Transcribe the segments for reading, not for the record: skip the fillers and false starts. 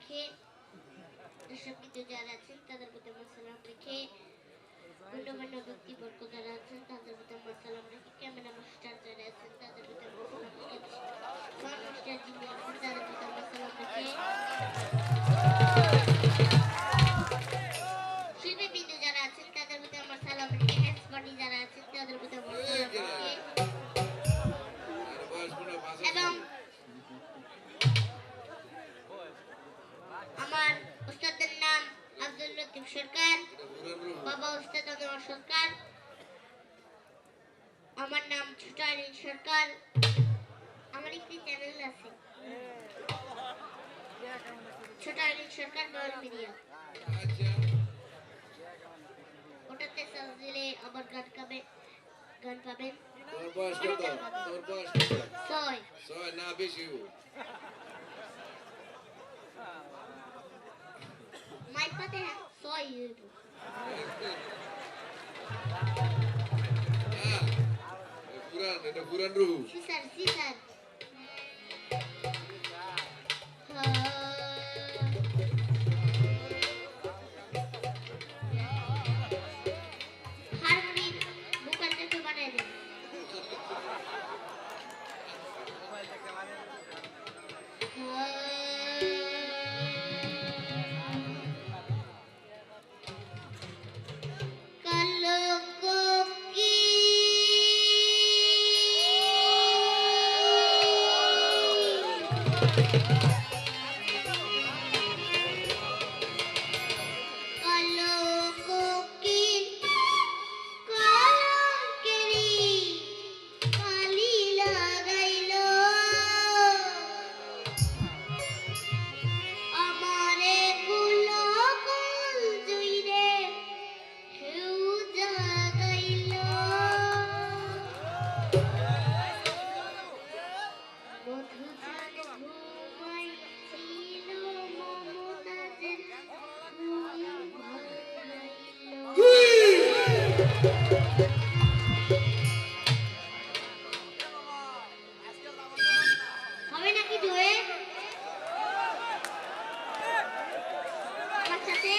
রেখে দর্শকবৃন্দ যারা আছেন তাদের প্রতি আমার সালাম রেখে গণ্যমান্য ব্যক্তিবর্গ যারা আছেন তাদের প্রতি আমার সালাম রেখে ক্যামেরা মাস্টার যারা আছেন তাদের প্রতি আমার সালাম রেখে সাউন্ড মাস্টার যিনি আছেন তাদের প্রতি আমার সালাম রেখে শিল্পীবৃন্দ যারা আছেন তাদের প্রতি আমার সালাম রেখে হ্যান্ডস পার্টি যারা আছেন তাদের প্রতি আমার সালাম রেখে এবং আমার উস্তাদের নাম আব্দুল লতিফ সরকার, বাবা উস্তাদ আনোয়ার সরকার, আমার নাম ছোট আলীন সরকার। আমার একটি চ্যানেল আছে ছোট আলীন সরকার বয়াল মিডিয়া, ওটাতে সার্চ দিলে আমার গান পাবেন। ছয় না বেশি মাইক পাতে ছয় এটা পুরান রূপ স্যার হারমোনি ভোকাল থেকে বানাই দেন। হবে নাকি জোরে আমার সাথে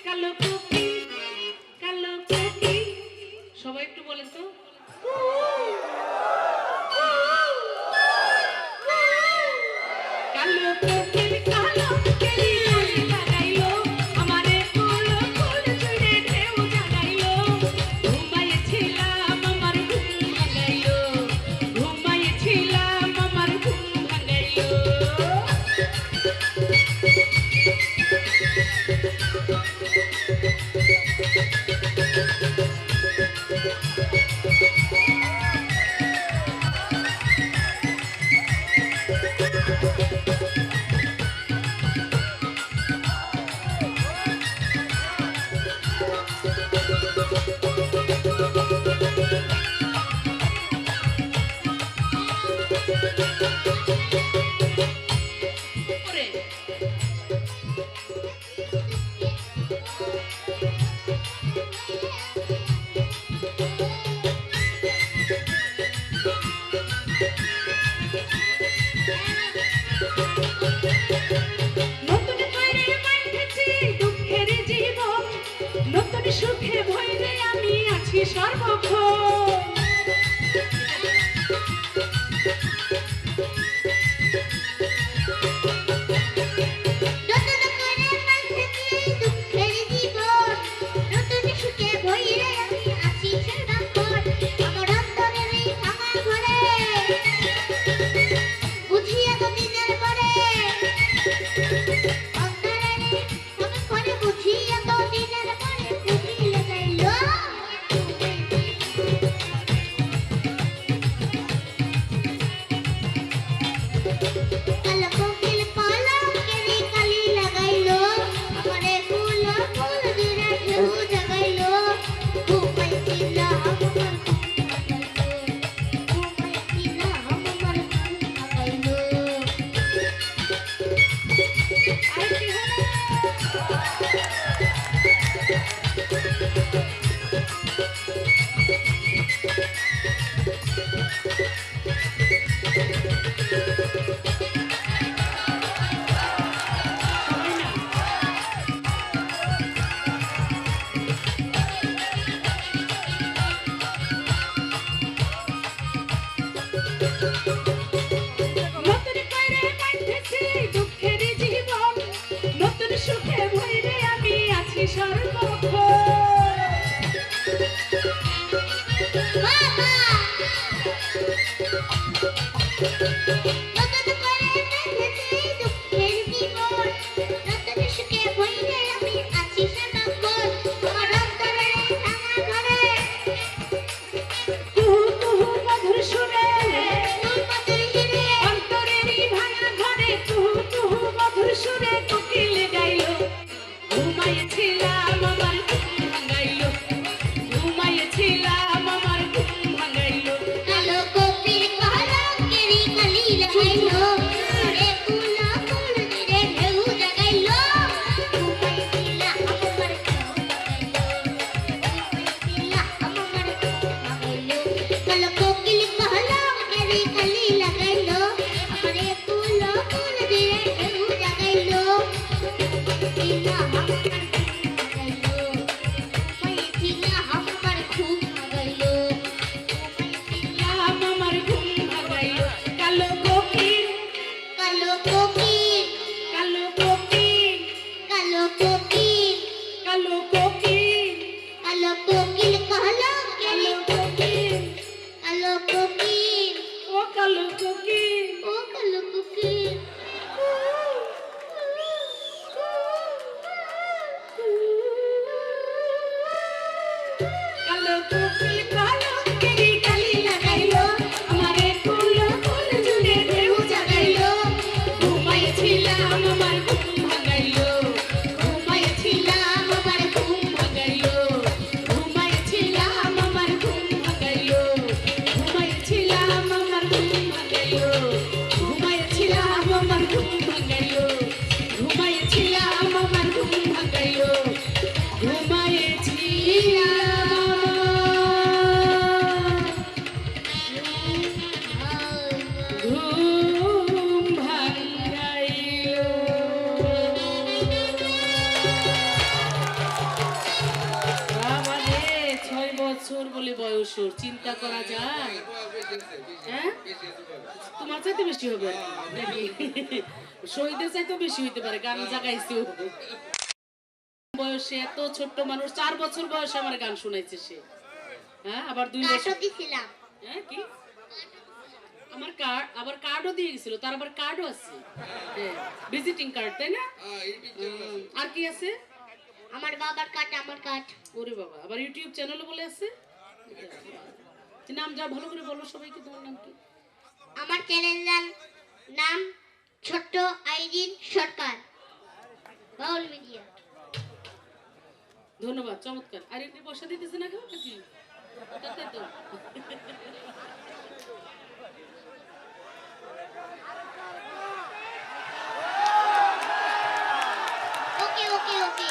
কালো কোকিল কালো সবাই একটু বলেন তো? কালো কোকিল কালো কেলি কালি লাগাইলো আমারে ফুল ফুল জুড়ে ঢেউ জাগাইলো ঘুমাইছিলাম আমার ঘুম ভাঙাইলো ঘুমাইছিলাম আমার ঘুম ভাঙাইলো নতুন করে মাইঠেছি দুঃখের জীবন নতুন সুখে ভইরে আমি আছি সর্বক্ষণ নতুন করে মাইঠেছি দুঃখের জীবন নতুন সুখে ভইরে আমি আছি সর্বক্ষণ আমার অন্তরের এই ভাঙা ঘরে বুঝিয়া তো দিনের পরে নতুন করে মাইঠেছি দুঃখের জীবন নতুন সুখে ভইরে আমি আছি সর্বক্ষণ বাবা নতুন করে মাইঠেছি দুঃখের জীবন নতুন সুখে ভইরে আমি আছি সর্বক্ষণ আমার অন্তরের এই ভাঙা ঘরে তুহু তুহু মধুর সুরে মধুর সুরে অন্তরেরই ভাঙা ঘরে তুহু তুহু মধুর সুরে কোকিল গাইলো ঘুমাইছিলাম আমার ঘুম ভাঙাইলো ঘুমাইছিলাম আমার ঘুম ভাঙাইলো কালো কোকিল কলঙ্কেরি কালি লাগাইলো রে ফুল ফুল দিরে ঢেউ জাগাইলো ঘুমাইছিলা আমার ঘুম ভাঙাইলো কালো কোকিল কলঙ্কেরি কালি লাগাইলো আমারে ফুল ফুল দিরে ঢেউ জাগাইলো ঘুমাইছিলা আমার ঘুম ভাঙাইলো আমার ঘুম ভাঙাইলো কালো কোকিল কালো কোকিল কালো কোকিল কালো কোকিল কালো কোকিল কালো কোকিল কালো কালো কোকিল কালো কোকিল ও কালো কোকিল ও কালো কোকিল কালো কোকিল কালো কেরি কালি লাগাইলো আমারে ফুল ফুল জুড়ে ঢেউ জাগাইলো ঘুমাইছিলাম আমার ঘুম ভাঙাইলো ঘুমাইছিলাম আমার ঘুম ভাঙাইলো ঘুমাইছিলাম আমার ঘুম ভাঙাইলো ঘুমাইছিলাম আমার ঘুম ভাঙাইলো ঘুমাইছিলাম আমার ঘুম ভাঙাইলো ঘুমাইছিলাম আমার ঘুম ভাঙাইলো ঘুম ভাঙাইলো আমাদের 6 বছর বলে বয়স বছর চিন্তা করা যায়। হ্যাঁ তোমার চাইতে বেশি হবে নাকি? শহীদের চাইতেও বেশি হইতে পারে, গান জাগাইছে ও। বয়সে এত ছোট্ট মানুষ, 4 বছর বয়সে আমার গান শুনাইছে সে। হ্যাঁ আবার 2 বছর। কাটও দিছিলাম। হ্যাঁ কি আমার কার্ড, আবার কার্ডও দিয়ে গেছিল, তার আবার কার্ডও আছে। হ্যাঁ ভিজিটিং কার্ড, তাই না? আর কি আছে? আমার বাবার কাট, আমার কাট। ওরে বাবা, আবার ইউটিউব চ্যানেলও বলে আছে। নাম যা ভালো করে বলো সবাইকে, তোমার নাম কি? আমার চ্যানেলের নাম ছোট্ট আইরিন সরকার, বাউল মিডিয়া। ধন্যবাদ, চমৎকার। আর একটু পয়সা দিতেছে না কেউ নাকি? তাতে তো ওকে ওকে ওকে।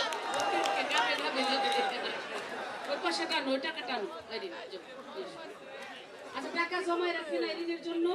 ওই পয়সা টানো, ওই টাকা টানো। আচ্ছা টাকা জমায় রাখেন আইরিনের জন্য।